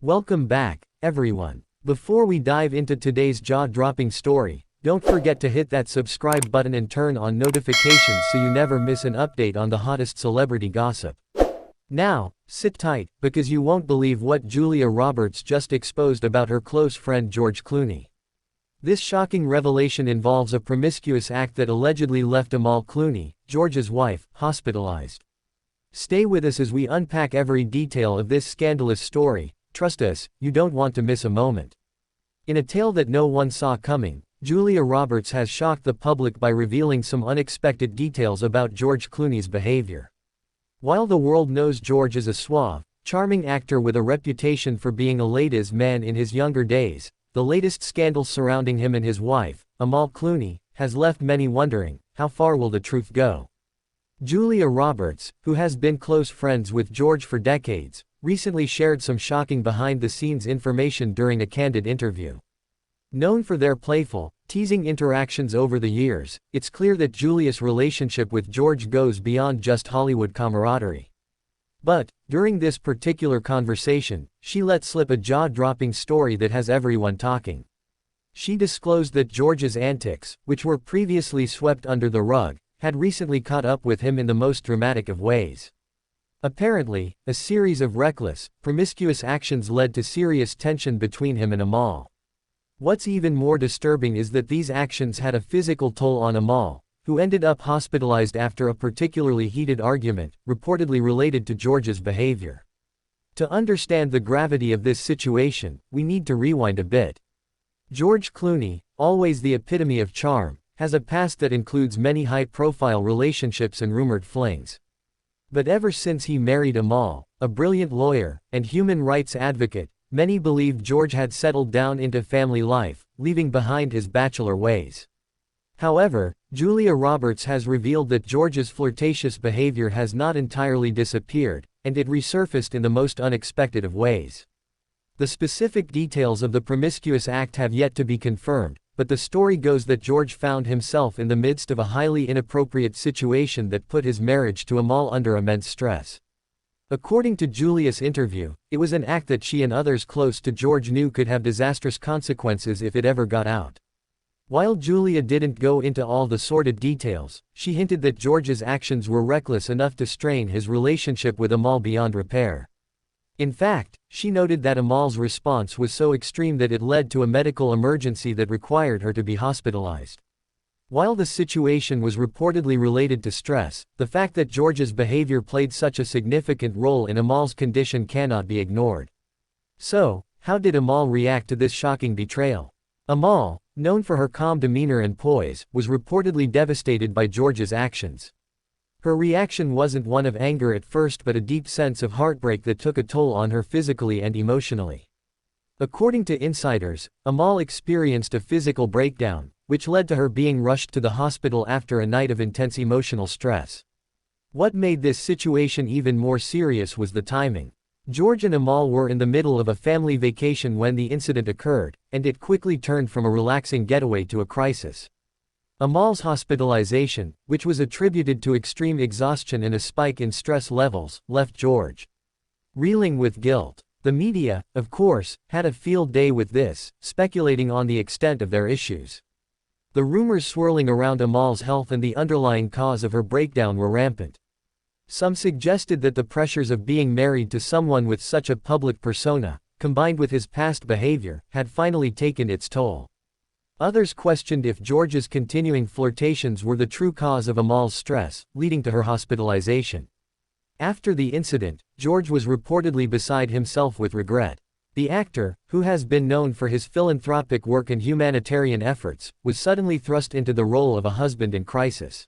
Welcome back, everyone. Before we dive into today's jaw-dropping story, don't forget to hit that subscribe button and turn on notifications so you never miss an update on the hottest celebrity gossip. Now, sit tight, because you won't believe what Julia Roberts just exposed about her close friend George Clooney. This shocking revelation involves a promiscuous act that allegedly left Amal Clooney, George's wife, hospitalized. Stay with us as we unpack every detail of this scandalous story. Trust us, you don't want to miss a moment. In a tale that no one saw coming, Julia Roberts has shocked the public by revealing some unexpected details about George Clooney's behavior. While the world knows George is a suave, charming actor with a reputation for being a ladies' man in his younger days, the latest scandal surrounding him and his wife, Amal Clooney, has left many wondering, how far will the truth go? Julia Roberts, who has been close friends with George for decades, recently shared some shocking behind-the-scenes information during a candid interview. Known for their playful, teasing interactions over the years, it's clear that Julia's relationship with George goes beyond just Hollywood camaraderie. But, during this particular conversation, she let slip a jaw-dropping story that has everyone talking. She disclosed that George's antics, which were previously swept under the rug, had recently caught up with him in the most dramatic of ways. Apparently, a series of reckless, promiscuous actions led to serious tension between him and Amal. What's even more disturbing is that these actions had a physical toll on Amal, who ended up hospitalized after a particularly heated argument, reportedly related to George's behavior. To understand the gravity of this situation, we need to rewind a bit. George Clooney, always the epitome of charm, has a past that includes many high-profile relationships and rumored flings. But ever since he married Amal, a brilliant lawyer and human rights advocate, many believed George had settled down into family life, leaving behind his bachelor ways. However, Julia Roberts has revealed that George's flirtatious behavior has not entirely disappeared, and it resurfaced in the most unexpected of ways. The specific details of the promiscuous act have yet to be confirmed, but the story goes that George found himself in the midst of a highly inappropriate situation that put his marriage to Amal under immense stress. According to Julia's interview, it was an act that she and others close to George knew could have disastrous consequences if it ever got out. While Julia didn't go into all the sordid details, she hinted that George's actions were reckless enough to strain his relationship with Amal beyond repair. In fact, she noted that Amal's response was so extreme that it led to a medical emergency that required her to be hospitalized. While the situation was reportedly related to stress, the fact that George's behavior played such a significant role in Amal's condition cannot be ignored. So, how did Amal react to this shocking betrayal? Amal, known for her calm demeanor and poise, was reportedly devastated by George's actions. Her reaction wasn't one of anger at first but a deep sense of heartbreak that took a toll on her physically and emotionally. According to insiders, Amal experienced a physical breakdown, which led to her being rushed to the hospital after a night of intense emotional stress. What made this situation even more serious was the timing. George and Amal were in the middle of a family vacation when the incident occurred, and it quickly turned from a relaxing getaway to a crisis. Amal's hospitalization, which was attributed to extreme exhaustion and a spike in stress levels, left George reeling with guilt. The media, of course, had a field day with this, speculating on the extent of their issues. The rumors swirling around Amal's health and the underlying cause of her breakdown were rampant. Some suggested that the pressures of being married to someone with such a public persona, combined with his past behavior, had finally taken its toll. Others questioned if George's continuing flirtations were the true cause of Amal's stress, leading to her hospitalization. After the incident, George was reportedly beside himself with regret. The actor, who has been known for his philanthropic work and humanitarian efforts, was suddenly thrust into the role of a husband in crisis.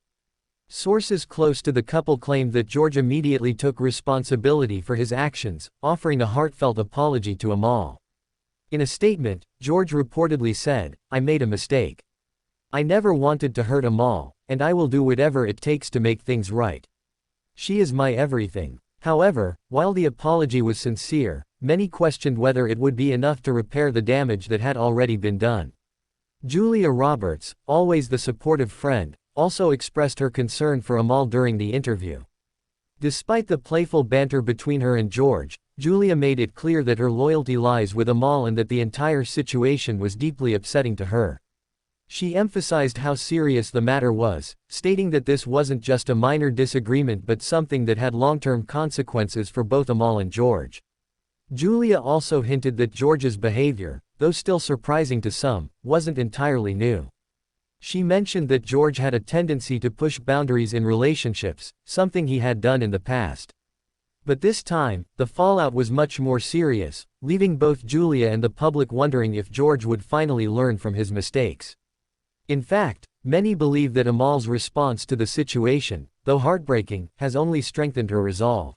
Sources close to the couple claimed that George immediately took responsibility for his actions, offering a heartfelt apology to Amal. In a statement, George reportedly said, "I made a mistake. I never wanted to hurt Amal, and I will do whatever it takes to make things right. She is my everything." However, while the apology was sincere, many questioned whether it would be enough to repair the damage that had already been done. Julia Roberts, always the supportive friend, also expressed her concern for Amal during the interview. Despite the playful banter between her and George, Julia made it clear that her loyalty lies with Amal and that the entire situation was deeply upsetting to her. She emphasized how serious the matter was, stating that this wasn't just a minor disagreement but something that had long-term consequences for both Amal and George. Julia also hinted that George's behavior, though still surprising to some, wasn't entirely new. She mentioned that George had a tendency to push boundaries in relationships, something he had done in the past. But this time, the fallout was much more serious, leaving both Julia and the public wondering if George would finally learn from his mistakes. In fact, many believe that Amal's response to the situation, though heartbreaking, has only strengthened her resolve.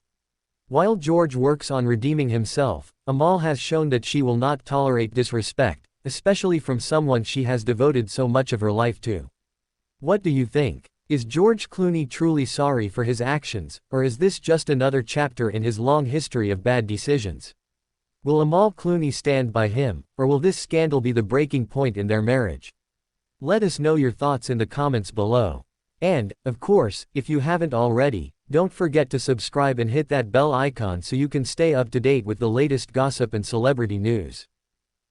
While George works on redeeming himself, Amal has shown that she will not tolerate disrespect, especially from someone she has devoted so much of her life to. What do you think? Is George Clooney truly sorry for his actions, or is this just another chapter in his long history of bad decisions? Will Amal Clooney stand by him, or will this scandal be the breaking point in their marriage? Let us know your thoughts in the comments below. And, of course, if you haven't already, don't forget to subscribe and hit that bell icon so you can stay up to date with the latest gossip and celebrity news.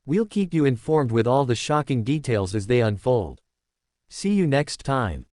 We'll keep you informed with all the shocking details as they unfold. See you next time.